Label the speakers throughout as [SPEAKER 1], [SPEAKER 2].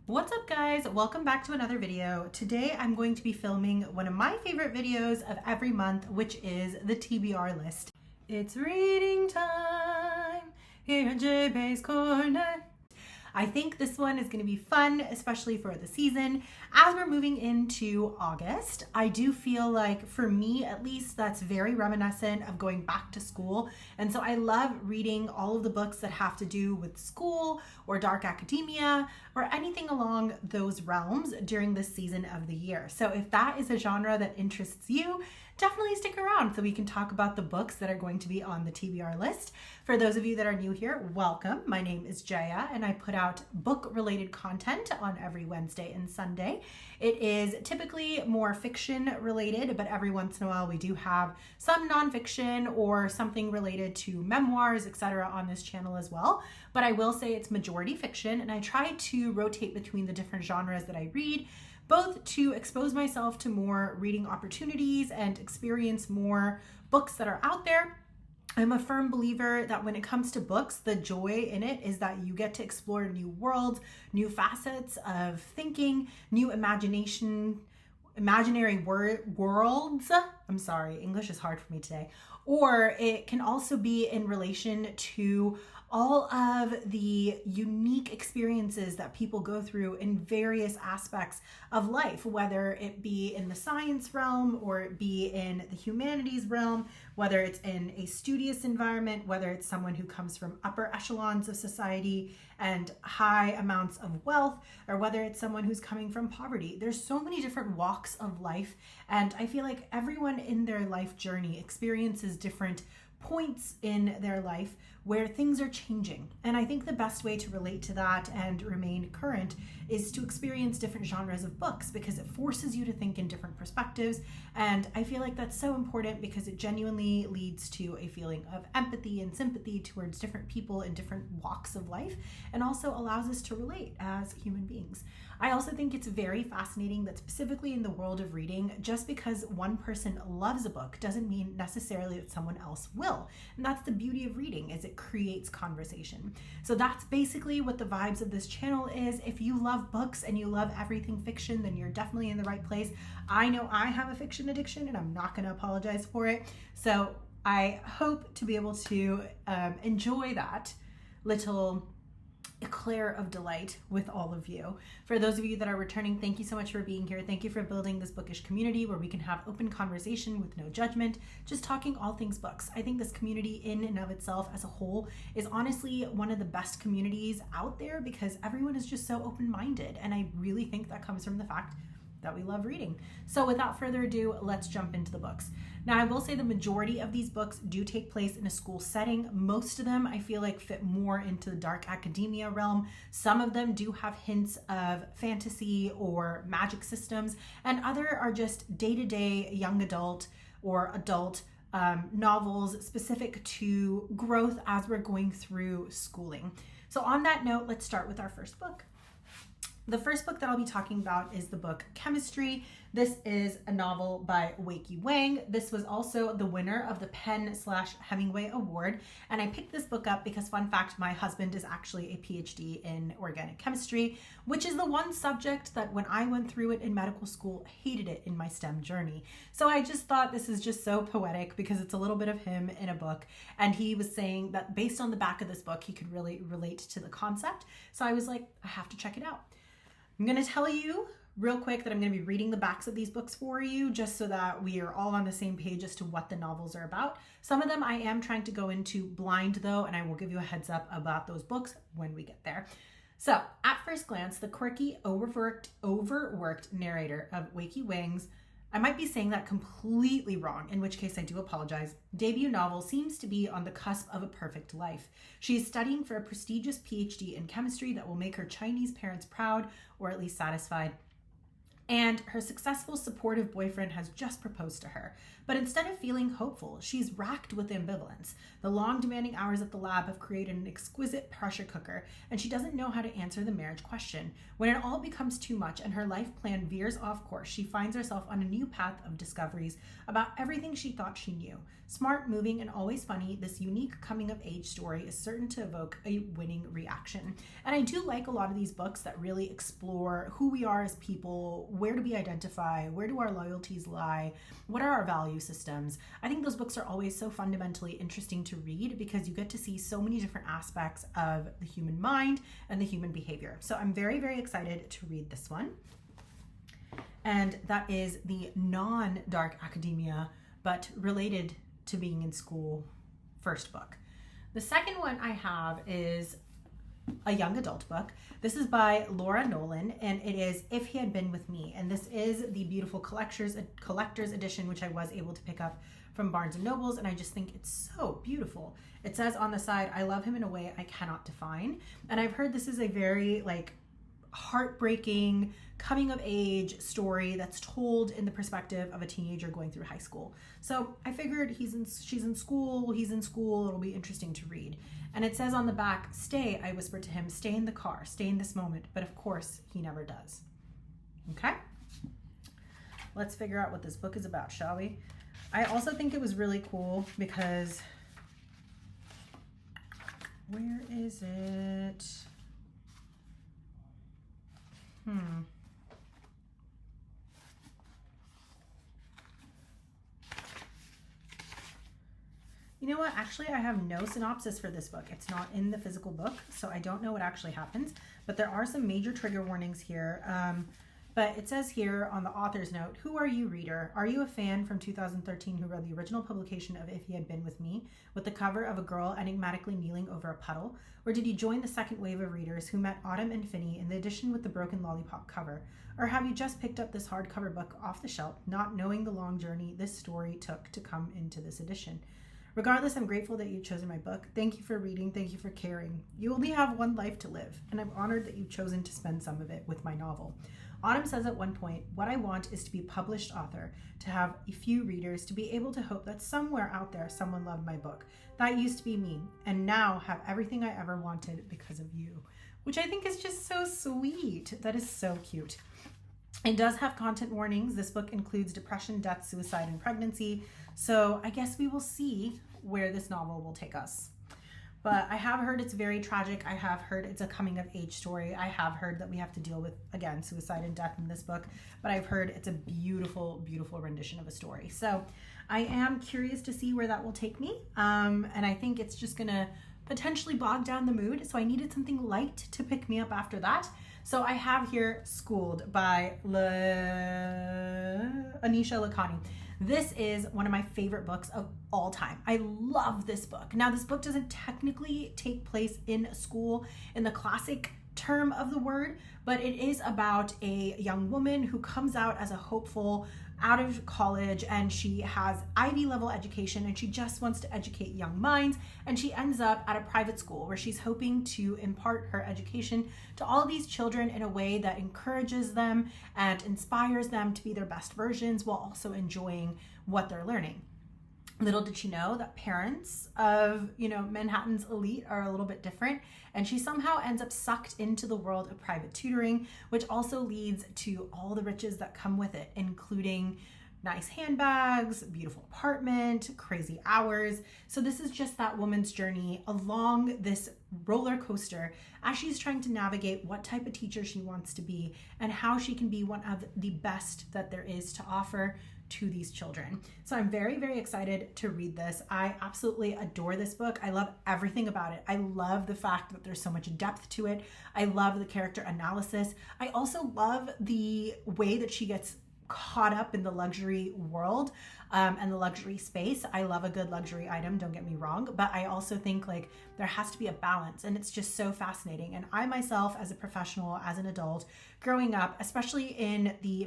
[SPEAKER 1] What's up guys? Welcome back to another video. Today I'm going to be filming one of my favorite videos of every month, which is the TBR list. It's reading time here at JB's Corner. I think this one is going to be fun, especially for the season. As we're moving into August, I do feel like, for me at least, that's very reminiscent of going back to school. And so I love reading all of the books that have to do with school or dark academia or anything along those realms during this season of the year. So if that is a genre that interests you, definitely stick around so we can talk about the books that are going to be on the TBR list. For those of you that are new here, welcome. My name is Jaya and I put out book-related content on every Wednesday and Sunday. It is typically more fiction related, but every once in a while we do have some nonfiction or something related to memoirs, etc. on this channel as well. But I will say it's majority fiction, and I try to rotate between the different genres that I read, both to expose myself to more reading opportunities and experience more books that are out there. I'm a firm believer that when it comes to books, the joy in it is that you get to explore new worlds, new facets of thinking, new imaginary worlds. I'm sorry, English is hard for me today. Or it can also be in relation to all of the unique experiences that people go through in various aspects of life, whether it be in the science realm or it be in the humanities realm, whether it's in a studious environment, whether it's someone who comes from upper echelons of society and high amounts of wealth, or whether it's someone who's coming from poverty. There's so many different walks of life, and I feel like everyone in their life journey experiences different points in their life where things are changing. And I think the best way to relate to that and remain current is to experience different genres of books, because it forces you to think in different perspectives. And I feel like that's so important because it genuinely leads to a feeling of empathy and sympathy towards different people in different walks of life, and also allows us to relate as human beings. I also think it's very fascinating that specifically in the world of reading, just because one person loves a book doesn't mean necessarily that someone else will. And that's the beauty of reading, is it creates conversation. So that's basically what the vibes of this channel is. If you love books and you love everything fiction, then you're definitely in the right place. I know I have a fiction addiction and I'm not going to apologize for it. So I hope to be able to enjoy that little eclair of delight with all of you. For those of you that are returning, thank you so much for being here. Thank you for building this bookish community where we can have open conversation with no judgment, just talking all things books. I think this community in and of itself as a whole is honestly one of the best communities out there, because everyone is just so open-minded, and I really think that comes from the fact that we love reading. So without further ado, let's jump into the books. Now, I will say the majority of these books do take place in a school setting. Most of them I feel like fit more into the dark academia realm. Some of them do have hints of fantasy or magic systems, and other are just day-to-day young adult or adult novels specific to growth as we're going through schooling. So on that note, let's start with our first book. The first book that I'll be talking about is the book Chemistry. This is a novel by Weiki Wang. This was also the winner of the PEN/Hemingway Award. And I picked this book up because, fun fact, my husband is actually a PhD in organic chemistry, which is the one subject that when I went through it in medical school, hated it in my STEM journey. So I just thought this is just so poetic because it's a little bit of him in a book. And he was saying that based on the back of this book, he could really relate to the concept. So I was like, I have to check it out. I'm going to tell you real quick that I'm going to be reading the backs of these books for you, just so that we are all on the same page as to what the novels are about. Some of them I am trying to go into blind though, and I will give you a heads up about those books when we get there. So at first glance, the quirky, overworked narrator of Weiki Wang's, I might be saying that completely wrong, in which case I do apologize, debut novel seems to be on the cusp of a perfect life. She is studying for a prestigious PhD in chemistry that will make her Chinese parents proud, or at least satisfied. And her successful, supportive boyfriend has just proposed to her. But instead of feeling hopeful, she's racked with ambivalence. The long, demanding hours at the lab have created an exquisite pressure cooker, and she doesn't know how to answer the marriage question. When it all becomes too much and her life plan veers off course, she finds herself on a new path of discoveries about everything she thought she knew. Smart, moving, and always funny, this unique coming-of-age story is certain to evoke a winning reaction. And I do like a lot of these books that really explore who we are as people, where do we identify, where do our loyalties lie, what are our value systems. I think those books are always so fundamentally interesting to read because you get to see so many different aspects of the human mind and the human behavior. So I'm very, very excited to read this one. And that is the non-dark academia, but related to being in school first book. The second one I have is a young adult book. This is by Laura Nolan, and it is If He Had Been With Me. And this is the beautiful collector's edition, which I was able to pick up from Barnes & Nobles, and I just think it's so beautiful. It says on the side, I love him in a way I cannot define. And I've heard this is a very heartbreaking coming of age story that's told in the perspective of a teenager going through high school. So I figured she's in school, it'll be interesting to read. And it says on the back, stay, I whispered to him, stay in the car, stay in this moment. But of course, he never does. Okay? Let's figure out what this book is about, shall we? I also think it was really cool because, where is it? You know what? Actually, I have no synopsis for this book. It's not in the physical book, so I don't know what actually happens. But there are some major trigger warnings here. But it says here on the author's note, who are you, reader? Are you a fan from 2013 who read the original publication of If He Had Been With Me, with the cover of a girl enigmatically kneeling over a puddle? Or did you join the second wave of readers who met Autumn and Finney in the edition with the broken lollipop cover? Or have you just picked up this hardcover book off the shelf, not knowing the long journey this story took to come into this edition? Regardless, I'm grateful that you've chosen my book. Thank you for reading. Thank you for caring. You only have one life to live, and I'm honored that you've chosen to spend some of it with my novel. Autumn says at one point, what I want is to be a published author, to have a few readers, to be able to hope that somewhere out there someone loved my book. That used to be me, and now have everything I ever wanted because of you. Which I think is just so sweet. That is so cute. It does have content warnings. This book includes depression, death, suicide, and pregnancy. So I guess we will see where this novel will take us. But I have heard it's very tragic. I have heard it's a coming of age story. I have heard that we have to deal with, again, suicide and death in this book. But I've heard it's a beautiful, beautiful rendition of a story. So I am curious to see where that will take me. And I think it's just going to potentially bog down the mood. So I needed something light to pick me up after that. So I have here Schooled by Anisha Lakhani. This is one of my favorite books of all time. I love this book. Now, this book doesn't technically take place in a school in the classic term of the word, but it is about a young woman who comes out as a hopeful out of college, and she has Ivy level education, and she just wants to educate young minds, and she ends up at a private school where she's hoping to impart her education to all these children in a way that encourages them and inspires them to be their best versions while also enjoying what they're learning. Little did she know that parents of, Manhattan's elite are a little bit different, and she somehow ends up sucked into the world of private tutoring, which also leads to all the riches that come with it, including nice handbags, beautiful apartment, crazy hours. So this is just that woman's journey along this roller coaster as she's trying to navigate what type of teacher she wants to be and how she can be one of the best that there is to offer to these children. So I'm very, very excited to read this. I absolutely adore this book. I love everything about it. I love the fact that there's so much depth to it. I love the character analysis. I also love the way that she gets caught up in the luxury world and the luxury space. I love a good luxury item, don't get me wrong, but I also think there has to be a balance, and it's just so fascinating. And I myself, as a professional, as an adult, growing up, especially in the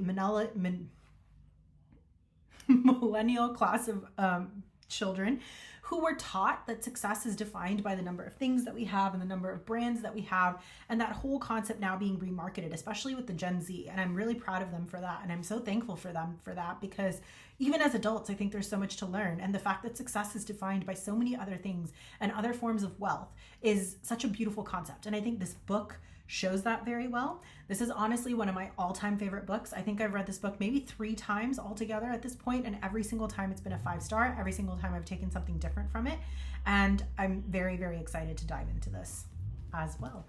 [SPEAKER 1] millennial class of children who were taught that success is defined by the number of things that we have and the number of brands that we have, and that whole concept now being remarketed, especially with the Gen Z. And I'm really proud of them for that, and I'm so thankful for them for that, because even as adults, I think there's so much to learn, and the fact that success is defined by so many other things and other forms of wealth is such a beautiful concept. And I think this book shows that very well. This is honestly one of my all-time favorite books. I think I've read this book maybe 3 times altogether at this point, and every single time it's been a 5-star. Every single time I've taken something different from it, and I'm very, very excited to dive into this as well.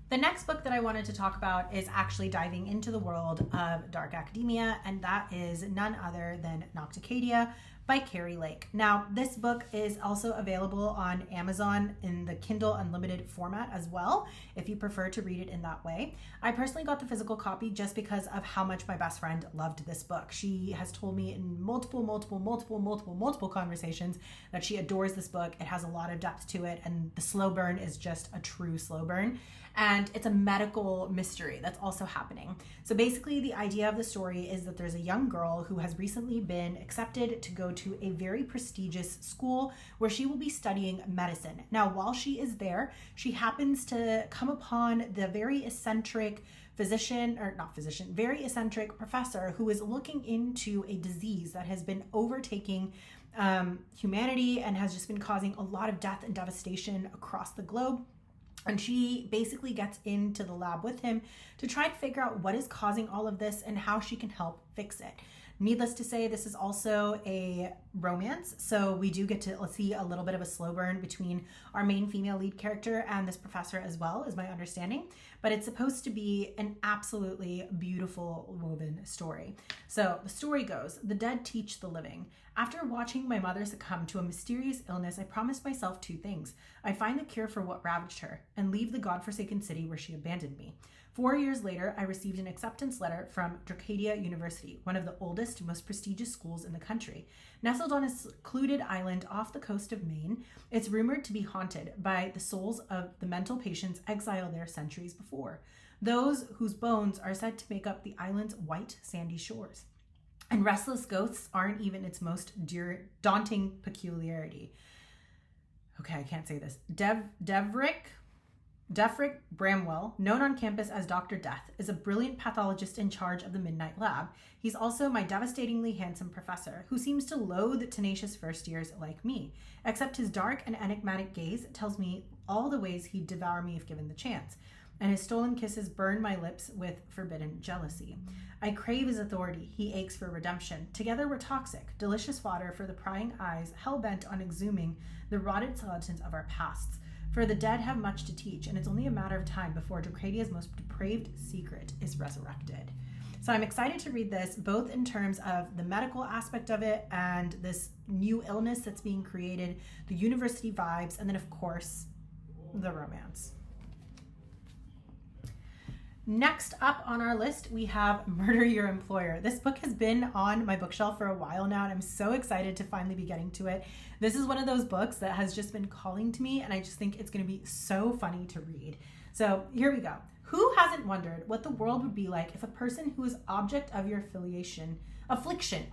[SPEAKER 1] The next book that I wanted to talk about is actually diving into the world of dark academia, and that is none other than Nocticadia by Carrie Lake. Now, this book is also available on Amazon in the Kindle Unlimited format as well, if you prefer to read it in that way. I personally got the physical copy just because of how much my best friend loved this book. She has told me in multiple conversations that she adores this book. It has a lot of depth to it, and the slow burn is just a true slow burn. And it's a medical mystery that's also happening. So basically, the idea of the story is that there's a young girl who has recently been accepted to go to a very prestigious school where she will be studying medicine. Now, while she is there, she happens to come upon the very eccentric very eccentric professor who is looking into a disease that has been overtaking humanity and has just been causing a lot of death and devastation across the globe. And she basically gets into the lab with him to try and figure out what is causing all of this and how she can help fix it. Needless to say, this is also a romance, so we do get to see a little bit of a slow burn between our main female lead character and this professor as well, is my understanding. But it's supposed to be an absolutely beautiful woven story. So the story goes, the dead teach the living. After watching my mother succumb to a mysterious illness, I promised myself 2 things. I find the cure for what ravaged her and leave the godforsaken city where she abandoned me. 4 years later, I received an acceptance letter from Dracadia University, one of the oldest, most prestigious schools in the country. Nestled on a secluded island off the coast of Maine, it's rumored to be haunted by the souls of the mental patients exiled there centuries before, those whose bones are said to make up the island's white, sandy shores. And restless ghosts aren't even its most daunting peculiarity. Okay, I can't say this. Defrick Bramwell, known on campus as Dr. Death, is a brilliant pathologist in charge of the Midnight Lab. He's also my devastatingly handsome professor, who seems to loathe tenacious first years like me, except his dark and enigmatic gaze tells me all the ways he'd devour me if given the chance, and his stolen kisses burn my lips with forbidden jealousy. I crave his authority, he aches for redemption. Together we're toxic, delicious fodder for the prying eyes, hell-bent on exhuming the rotted skeletons of our pasts. For the dead have much to teach, and it's only a matter of time before Dracadia's most depraved secret is resurrected. So I'm excited to read this, both in terms of the medical aspect of it and this new illness that's being created, the university vibes, and then of course, the romance. Next up on our list, we have Murder Your Employer. This book has been on my bookshelf for a while now, and I'm so excited to finally be getting to it. This is one of those books that has just been calling to me, and I just think it's going to be so funny to read. So here we go. Who hasn't wondered what the world would be like if a person who is object of your affliction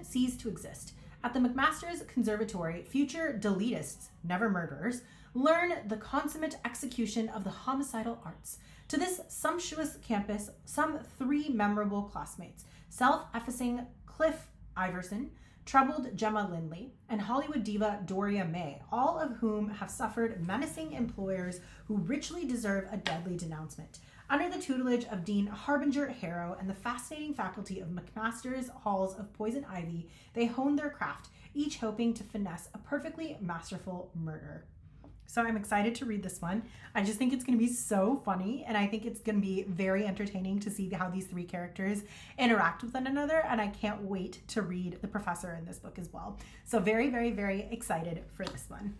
[SPEAKER 1] ceased to exist? At the McMaster's Conservatory, future deletists, never murderers, learn the consummate execution of the homicidal arts. To this sumptuous campus, some 3 memorable classmates, self-effacing Cliff Iverson, troubled Gemma Lindley, and Hollywood diva Doria May, all of whom have suffered menacing employers who richly deserve a deadly denouncement. Under the tutelage of Dean Harbinger Harrow and the fascinating faculty of McMaster's Halls of Poison Ivy, they hone their craft, each hoping to finesse a perfectly masterful murder. So I'm excited to read this one. I just think it's going to be so funny, and I think it's going to be very entertaining to see how these 3 characters interact with one another, and I can't wait to read the professor in this book as well. So very, very, very excited for this one.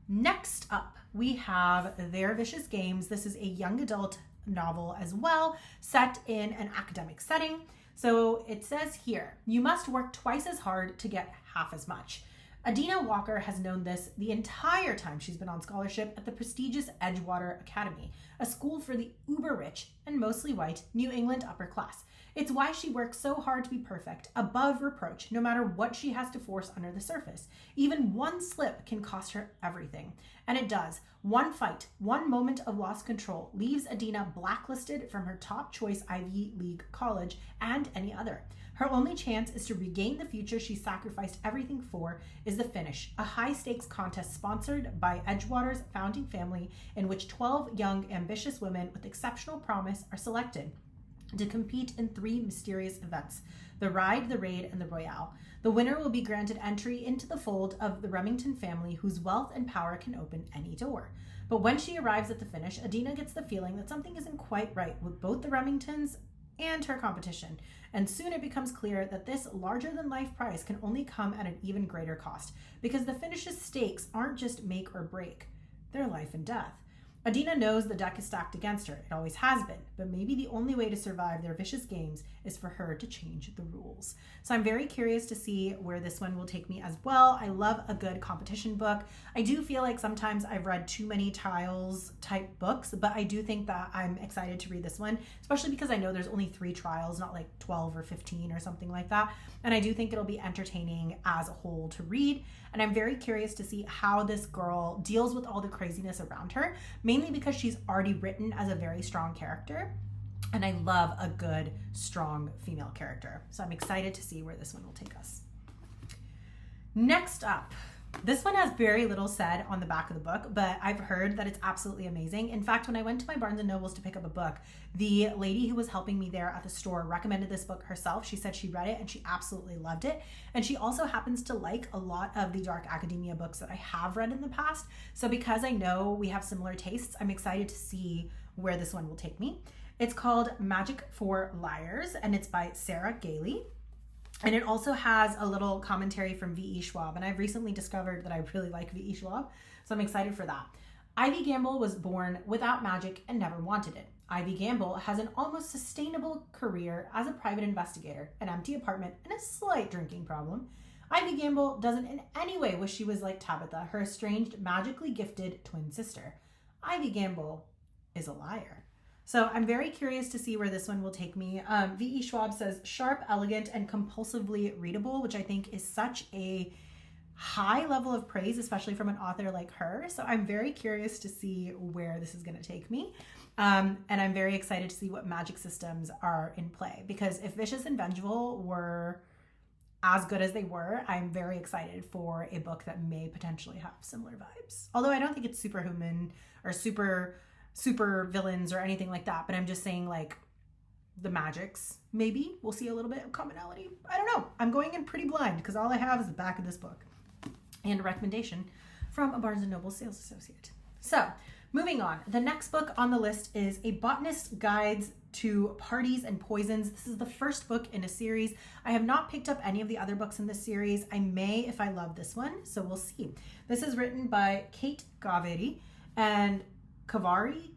[SPEAKER 1] Next up, we have Their Vicious Games. This is a young adult novel as well, set in an academic setting. So it says here, you must work twice as hard to get half as much. Adina Walker has known this the entire time she's been on scholarship at the prestigious Edgewater Academy, a school for the uber-rich and mostly white New England upper class. It's why she works so hard to be perfect, above reproach, no matter what she has to force under the surface. Even one slip can cost her everything. And it does. One fight, one moment of lost control leaves Adina blacklisted from her top choice Ivy League college and any other. Her only chance is to regain the future she sacrificed everything for is the finish, a high-stakes contest sponsored by Edgewater's founding family in which 12 young, ambitious women with exceptional promise are selected to compete in 3 mysterious events: the Ride, the Raid, and the Royale. The winner will be granted entry into the fold of the Remington family, whose wealth and power can open any door. But when she arrives at the finish, Adina gets the feeling that something isn't quite right with both the Remingtons and her competition, and soon it becomes clear that this larger-than-life prize can only come at an even greater cost, because the finish's stakes aren't just make or break, they're life and death. Adina knows the deck is stacked against her. It always has been, but maybe the only way to survive their vicious games is for her to change the rules. So I'm very curious to see where this one will take me as well. I love a good competition book. I do feel like sometimes I've read too many trials type books, but I do think that I'm excited to read this one, especially because I know there's only 3 trials, not like 12 or 15 or something like that. And I do think it'll be entertaining as a whole to read. And I'm very curious to see how this girl deals with all the craziness around her, mainly because she's already written as a very strong character. And I love a good, strong female character. So I'm excited to see where this one will take us. Next up, this one has very little said on the back of the book, but I've heard that it's absolutely amazing. In fact, when I went to my Barnes & Nobles to pick up a book, the lady who was helping me there at the store recommended this book herself. She said she read it and she absolutely loved it. And she also happens to like a lot of the dark academia books that I have read in the past. So because I know we have similar tastes, I'm excited to see where this one will take me. It's called Magic for Liars, and it's by Sarah Gailey. And it also has a little commentary from V.E. Schwab, and I've recently discovered that I really like V.E. Schwab, so I'm excited for that. Ivy Gamble was born without magic and never wanted it. Ivy Gamble has an almost sustainable career as a private investigator, an empty apartment, and a slight drinking problem. Ivy Gamble doesn't in any way wish she was like Tabitha, her estranged, magically gifted twin sister. Ivy Gamble is a liar. So I'm very curious to see where this one will take me. V.E. Schwab says sharp, elegant, and compulsively readable, which I think is such a high level of praise, especially from an author like her. So I'm very curious to see where this is going to take me. And I'm very excited to see what magic systems are in play, because if Vicious and Vengeful were as good as they were, I'm very excited for a book that may potentially have similar vibes. Although I don't think it's superhuman or super villains or anything like that, but I'm just saying, like, the magics, maybe we'll see a little bit of commonality. I don't know. I'm going in pretty blind because all I have is the back of this book and a recommendation from a Barnes & Noble sales associate. So moving on, the next book on the list is A Botanist's Guides to Parties and Poisons. This is the first book in a series. I have not picked up any of the other books in this series. I may if I love this one, so we'll see. This is written by Kate Gaveri and Kaveri.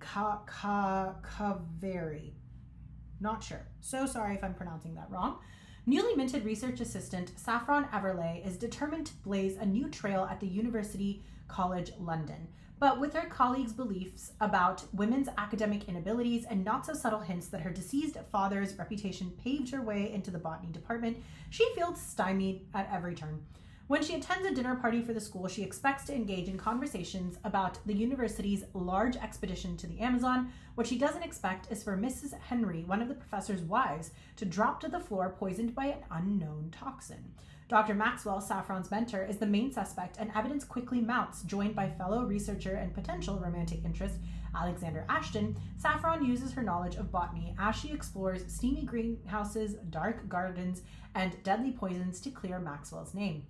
[SPEAKER 1] Not sure. So sorry if I'm pronouncing that wrong. Newly minted research assistant Saffron Everley is determined to blaze a new trail at the University College London. But with her colleagues' beliefs about women's academic inabilities and not so subtle hints that her deceased father's reputation paved her way into the botany department, she feels stymied at every turn. When she attends a dinner party for the school, she expects to engage in conversations about the university's large expedition to the Amazon. What she doesn't expect is for Mrs. Henry, one of the professor's wives, to drop to the floor poisoned by an unknown toxin. Dr. Maxwell, Saffron's mentor, is the main suspect, and evidence quickly mounts. Joined by fellow researcher and potential romantic interest Alexander Ashton, Saffron uses her knowledge of botany as she explores steamy greenhouses, dark gardens, and deadly poisons to clear Maxwell's name.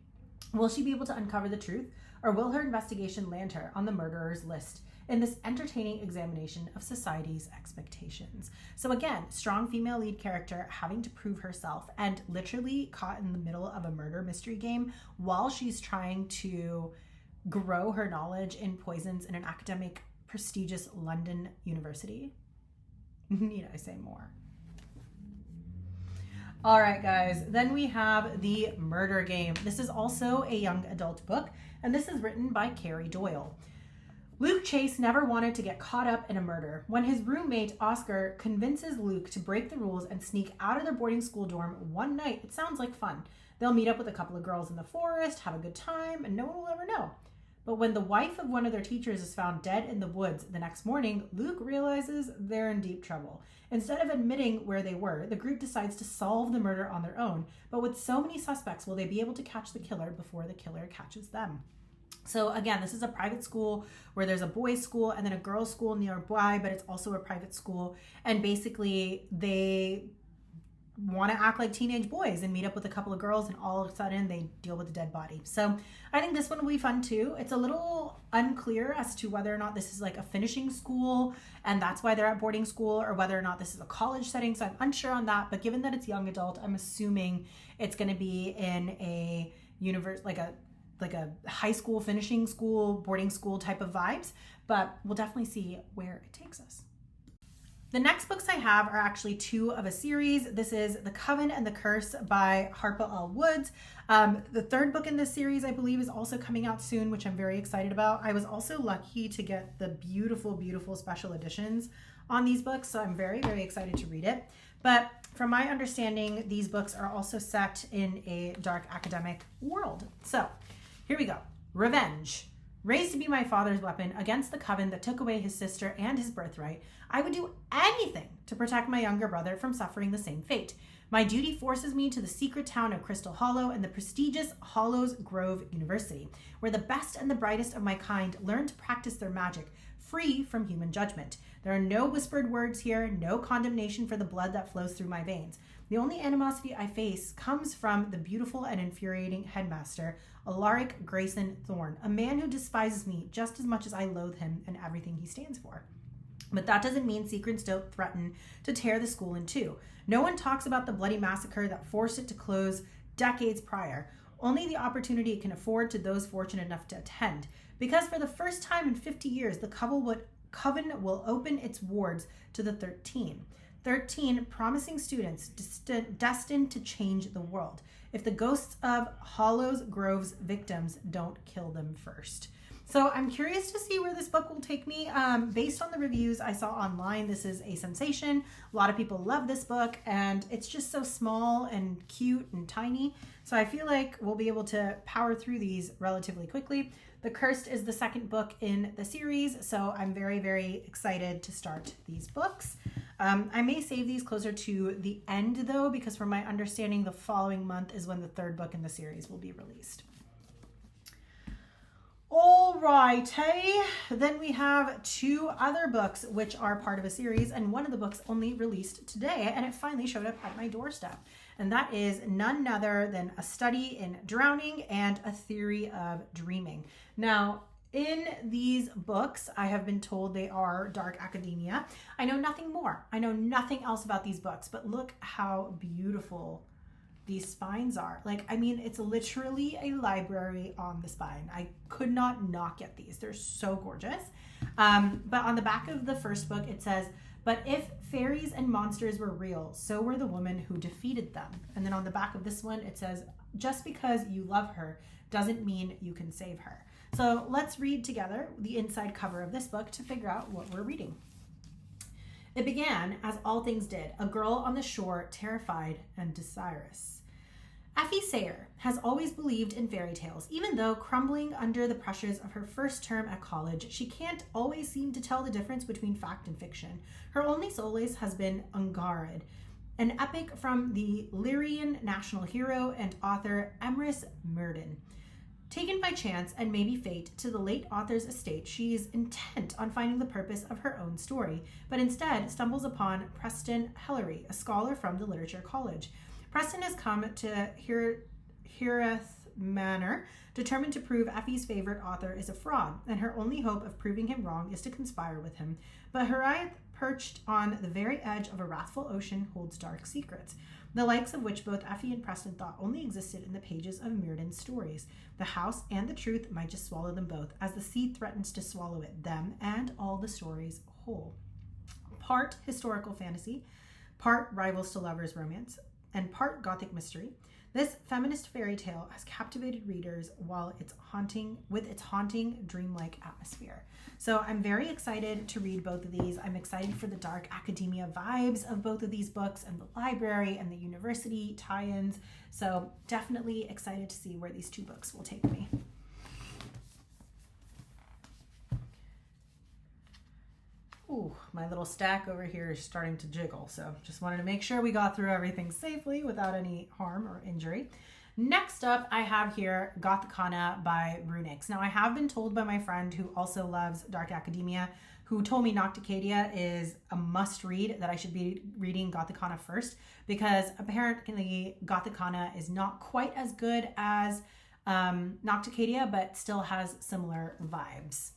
[SPEAKER 1] Will she be able to uncover the truth, or will her investigation land her on the murderer's list in this entertaining examination of society's expectations? So again, strong female lead character having to prove herself and literally caught in the middle of a murder mystery game while she's trying to grow her knowledge in poisons in an academic, prestigious London university. Need I say more? All right, guys. Then we have The Murder Game. This is also a young adult book, and this is written by Carrie Doyle. Luke Chase never wanted to get caught up in a murder. When his roommate, Oscar, convinces Luke to break the rules and sneak out of their boarding school dorm one night, it sounds like fun. They'll meet up with a couple of girls in the forest, have a good time, and no one will ever know. But when the wife of one of their teachers is found dead in the woods the next morning, Luke realizes they're in deep trouble. Instead of admitting where they were, the group decides to solve the murder on their own. But with so many suspects, will they be able to catch the killer before the killer catches them? So again, this is a private school where there's a boys' school and then a girls' school nearby, but it's also a private school. And basically, they want to act like teenage boys and meet up with a couple of girls, and all of a sudden they deal with a dead body. So I think this one will be fun too. It's a little unclear as to whether or not this is like a finishing school and that's why they're at boarding school, or whether or not this is a college setting. So I'm unsure on that, but given that it's young adult, I'm assuming it's going to be in a like a high school, finishing school, boarding school type of vibes, but we'll definitely see where it takes us. The next books I have are actually two of a series. This is The Coven and the Curse by Harper L. Woods. The third book in this series, I believe, is also coming out soon, which I'm very excited about. I was also lucky to get the beautiful, beautiful special editions on these books, so I'm very, very excited to read it. But from my understanding, these books are also set in a dark academic world. So here we go. Revenge. Raised to be my father's weapon against the coven that took away his sister and his birthright, I would do anything to protect my younger brother from suffering the same fate. My duty forces me to the secret town of Crystal Hollow and the prestigious Hollows Grove University, where the best and the brightest of my kind learn to practice their magic, free from human judgment. There are no whispered words here, no condemnation for the blood that flows through my veins. The only animosity I face comes from the beautiful and infuriating headmaster, Alaric Grayson Thorne, a man who despises me just as much as I loathe him and everything he stands for. But that doesn't mean secrets don't threaten to tear the school in two. No one talks about the bloody massacre that forced it to close decades prior. Only the opportunity it can afford to those fortunate enough to attend. Because for the first time in 50 years, the coven will open its wards to the 13. 13 promising students destined to change the world if the ghosts of Hollows Grove's victims don't kill them first. So I'm curious to see where this book will take me. Based on the reviews I saw online, this is a sensation. A lot of people love this book, and it's just so small and cute and tiny. So I feel like we'll be able to power through these relatively quickly. The Cursed is the second book in the series, so I'm very, very excited to start these books. I may save these closer to the end, though, because from my understanding, the following month is when the third book in the series will be released. Alrighty, then we have two other books which are part of a series, and one of the books only released today, and it finally showed up at my doorstep. And that is none other than A Study in Drowning and A Theory of Dreaming. Now, in these books, I have been told they are dark academia. I know nothing more. I know nothing else about these books, but look how beautiful these spines are. Like, I mean, it's literally a library on the spine. I could not get these. They're so gorgeous. But on the back of the first book, it says, "But if fairies and monsters were real, so were the woman who defeated them." And then on the back of this one, it says, "Just because you love her doesn't mean you can save her." So let's read together the inside cover of this book to figure out what we're reading. It began, as all things did, a girl on the shore, terrified and desirous. Effie Sayer has always believed in fairy tales. Even though crumbling under the pressures of her first term at college, she can't always seem to tell the difference between fact and fiction. Her only solace has been Ungarid, an epic from the Lyrian national hero and author Emrys Myrddin. Taken by chance and maybe fate to the late author's estate, she is intent on finding the purpose of her own story, but instead stumbles upon Preston Hellery, a scholar from the Literature College. Preston has come to Heareth Manor, determined to prove Effie's favorite author is a fraud, and her only hope of proving him wrong is to conspire with him. But Heareth, perched on the very edge of a wrathful ocean, holds dark secrets, the likes of which both Effie and Preston thought only existed in the pages of Myrddin's stories. The house and the truth might just swallow them both, as the sea threatens to swallow it, them and all the stories whole. Part historical fantasy, part rivals to lovers romance. and part Gothic mystery, this feminist fairy tale has captivated readers with its haunting, dreamlike atmosphere. So I'm very excited to read both of these. I'm excited for the dark academia vibes of both of these books and the library and the university tie-ins. So definitely excited to see where these two books will take me. Ooh, my little stack over here is starting to jiggle, so just wanted to make sure we got through everything safely without any harm or injury. Next up, I have here Gothicana by Runix. Now, I have been told by my friend who also loves dark academia, who told me Nocticadia is a must-read, that I should be reading Gothicana first, because apparently Gothicana is not quite as good as Nocticadia, but still has similar vibes.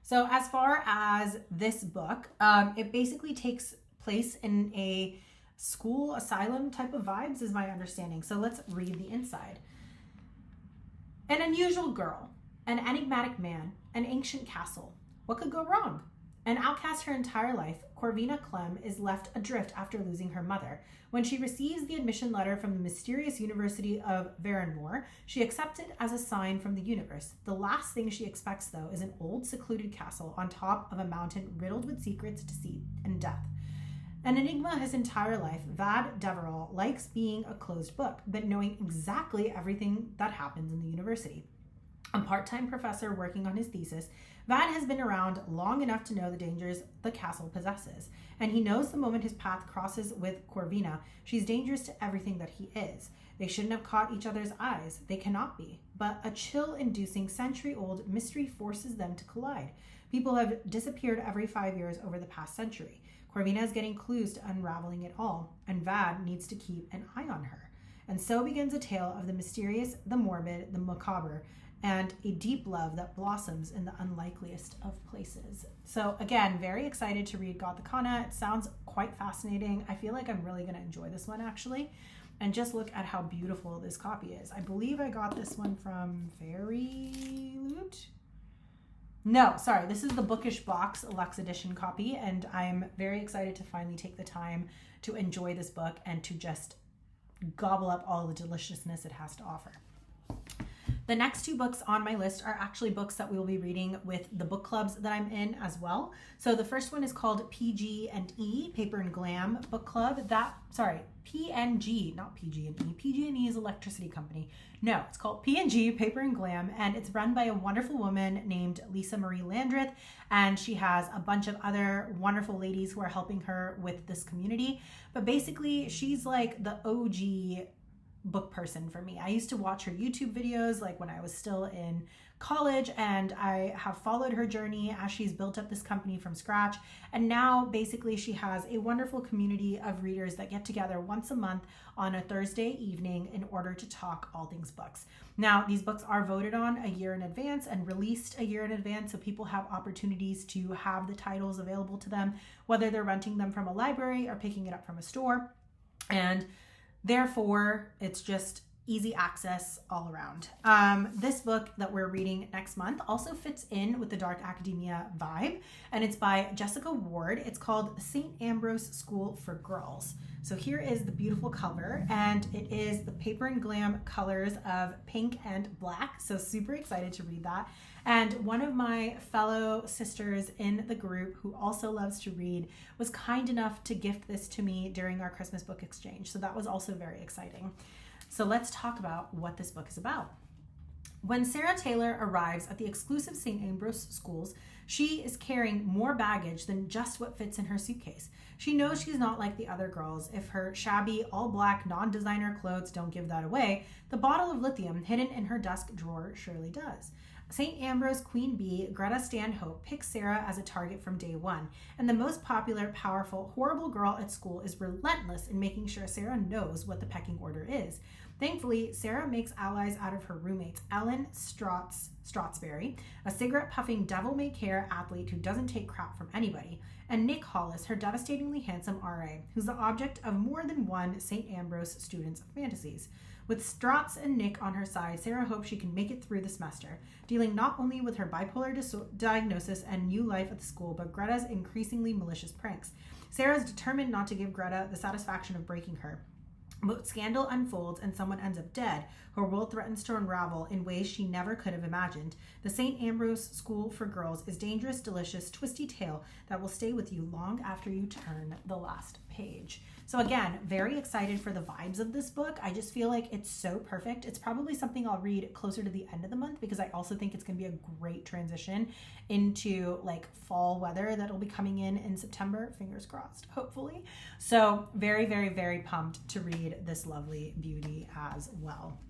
[SPEAKER 1] So as far as this book, it basically takes place in a school asylum type of vibes is my understanding. So let's read the inside. An unusual girl, an enigmatic man, an ancient castle. What could go wrong? An outcast her entire life, Corvina Clem is left adrift after losing her mother. When she receives the admission letter from the mysterious University of Varenmore, she accepts it as a sign from the universe. The last thing she expects, though, is an old secluded castle on top of a mountain riddled with secrets, deceit, and death. An enigma his entire life, Vad Deverell likes being a closed book, but knowing exactly everything that happens in the university. A part-time professor working on his thesis, Vad has been around long enough to know the dangers the castle possesses, and he knows the moment his path crosses with Corvina, she's dangerous to everything that he is. They shouldn't have caught each other's eyes. They cannot be. But a chill-inducing century-old mystery forces them to collide. People have disappeared every 5 years over the past century. Corvina is getting clues to unraveling it all, and Vad needs to keep an eye on her. And so begins a tale of the mysterious, the morbid, the macabre, and a deep love that blossoms in the unlikeliest of places. So again, very excited to read Gothicana. It sounds quite fascinating. I feel like I'm really going to enjoy this one, actually. And just look at how beautiful this copy is. I believe I got this one from Fairy Loot. No, sorry, this is the Bookish Box Lux Edition copy, and I'm very excited to finally take the time to enjoy this book and to just gobble up all the deliciousness it has to offer. The next two books on my list are actually books that we will be reading with the book clubs that I'm in as well. So the first one is called PG&E, Paper and Glam Book Club. PNG, not PG&E. PG&E is electricity company. No, it's called P&G, Paper and Glam, and it's run by a wonderful woman named Lisa Marie Landreth, and she has a bunch of other wonderful ladies who are helping her with this community. But basically, she's like the OG book person for me. I used to watch her YouTube videos like when I was still in college, and I have followed her journey as she's built up this company from scratch. And now basically she has a wonderful community of readers that get together once a month on a Thursday evening in order to talk all things books. Now, these books are voted on a year in advance and released a year in advance, so people have opportunities to have the titles available to them, whether they're renting them from a library or picking it up from a store. And therefore, it's just easy access all around. This book that we're reading next month also fits in with the dark academia vibe, and it's by Jessica Ward. It's called St. Ambrose School for Girls. So here is the beautiful cover, and it is the Paper and Glam colors of pink and black. So super excited to read that. And one of my fellow sisters in the group who also loves to read was kind enough to gift this to me during our Christmas book exchange. So that was also very exciting. So let's talk about what this book is about. When Sarah Taylor arrives at the exclusive St. Ambrose schools, she is carrying more baggage than just what fits in her suitcase. She knows she's not like the other girls. If her shabby, all-black, non-designer clothes don't give that away, the bottle of lithium hidden in her desk drawer surely does. St. Ambrose Queen Bee, Greta Stanhope, picks Sarah as a target from day one, and the most popular, powerful, horrible girl at school is relentless in making sure Sarah knows what the pecking order is. Thankfully, Sarah makes allies out of her roommates, Ellen Strotsberry, a cigarette-puffing, devil-may-care athlete who doesn't take crap from anybody, and Nick Hollis, her devastatingly handsome RA, who's the object of more than one St. Ambrose student's fantasies. With Strotz and Nick on her side, Sarah hopes she can make it through the semester, dealing not only with her bipolar diagnosis and new life at the school, but Greta's increasingly malicious pranks. Sarah is determined not to give Greta the satisfaction of breaking her. But scandal unfolds and someone ends up dead. Her world threatens to unravel in ways she never could have imagined. The St. Ambrose School for Girls is dangerous, delicious, twisty tale that will stay with you long after you turn the last page. So again, very excited for the vibes of this book. I just feel like it's so perfect. It's probably something I'll read closer to the end of the month because I also think it's going to be a great transition into like fall weather that'll be coming in September. Fingers crossed, hopefully. So very, very, very pumped to read this lovely beauty as well.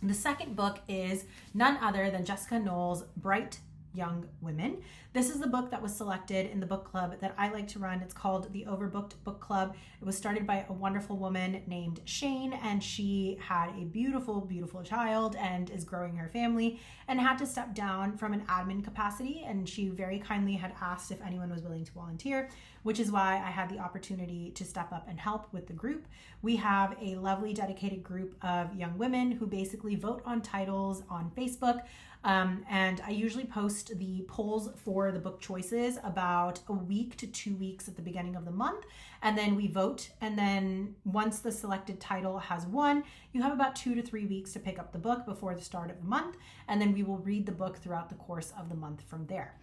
[SPEAKER 1] The second book is none other than Jessica Knoll's Bright Young Women. This is the book that was selected in the book club that I like to run. It's called the Overbooked Book Club. It was started by a wonderful woman named Shane, and she had a beautiful, beautiful child and is growing her family and had to step down from an admin capacity. And she very kindly had asked if anyone was willing to volunteer, which is why I had the opportunity to step up and help with the group. We have a lovely dedicated group of young women who basically vote on titles on Facebook. And I usually post the polls for the book choices about a week to 2 weeks at the beginning of the month. And then we vote. And then once the selected title has won, you have about 2 to 3 weeks to pick up the book before the start of the month. And then we will read the book throughout the course of the month from there.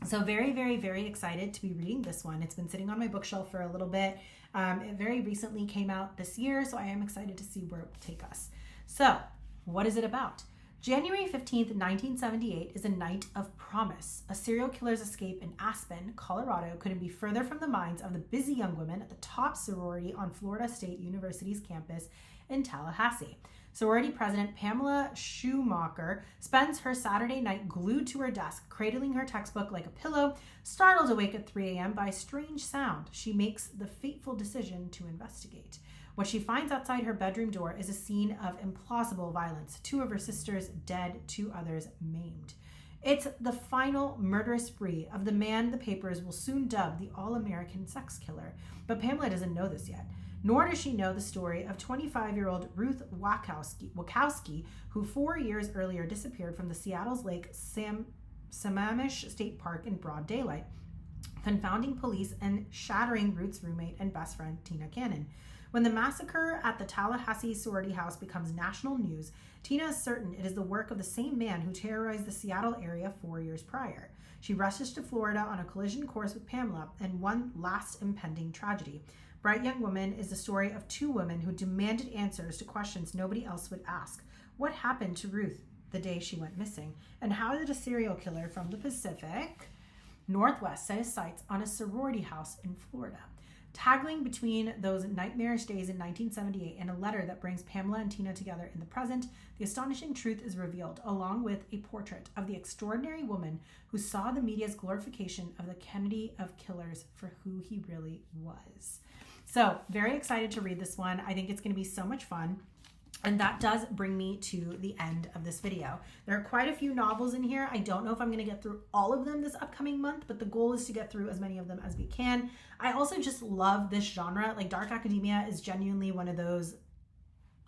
[SPEAKER 1] So very, very, very excited to be reading this one. It's been sitting on my bookshelf for a little bit. It very recently came out this year, so I am excited to see where it will take us. So what is it about? January 15th, 1978 is a night of promise. A serial killer's escape in Aspen, Colorado couldn't be further from the minds of the busy young women at the top sorority on Florida State University's campus in Tallahassee. Sorority president Pamela Schumacher spends her Saturday night glued to her desk, cradling her textbook like a pillow, startled awake at 3 a.m. by a strange sound. She makes the fateful decision to investigate. What she finds outside her bedroom door is a scene of implausible violence. 2 of her sisters dead, 2 others maimed. It's the final murderous spree of the man the papers will soon dub the all-American sex killer. But Pamela doesn't know this yet. Nor does she know the story of 25-year-old Ruth Wachowski, who 4 years earlier disappeared from the Seattle's Lake Sammamish State Park in broad daylight, confounding police and shattering Ruth's roommate and best friend, Tina Cannon. When the massacre at the Tallahassee sorority house becomes national news, Tina is certain it is the work of the same man who terrorized the Seattle area 4 years prior. She rushes to Florida on a collision course with Pamela and one last impending tragedy. Bright Young Woman is the story of 2 women who demanded answers to questions nobody else would ask. What happened to Ruth the day she went missing? And how did a serial killer from the Pacific Northwest set his sights on a sorority house in Florida? Tagging between those nightmarish days in 1978 and a letter that brings Pamela and Tina together in the present, the astonishing truth is revealed, along with a portrait of the extraordinary woman who saw the media's glorification of the Kennedy of killers for who he really was. So, very excited to read this one. I think it's going to be so much fun. And that does bring me to the end of this video. There are quite a few novels in here. I don't know if I'm going to get through all of them this upcoming month, but the goal is to get through as many of them as we can. I also just love this genre. Like, dark academia is genuinely one of those,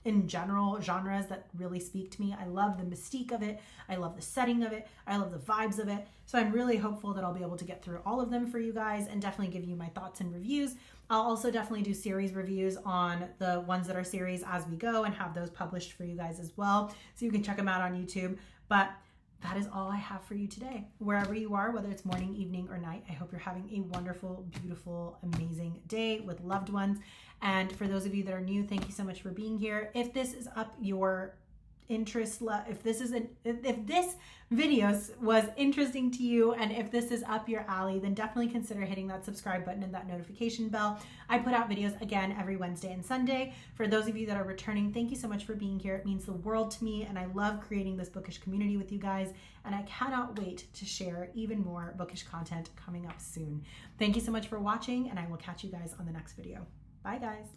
[SPEAKER 1] in general, genres that really speak to me. I love the mystique of it. I love the setting of it. I love the vibes of it. So I'm really hopeful that I'll be able to get through all of them for you guys and definitely give you my thoughts and reviews. I'll also definitely do series reviews on the ones that are series as we go and have those published for you guys as well, so you can check them out on YouTube. But that is all I have for you today. Wherever you are, whether it's morning, evening, or night, I hope you're having a wonderful, beautiful, amazing day with loved ones. And for those of you that are new, thank you so much for being here. If this is up your interest, if this video was interesting to you and if this is up your alley, then definitely consider hitting that subscribe button and that notification bell. I put out videos again every Wednesday and Sunday. For those of you that are returning, thank you so much for being here. It means the world to me, and I love creating this bookish community with you guys, and I cannot wait to share even more bookish content coming up soon. Thank you so much for watching, and I will catch you guys on the next video. Bye guys.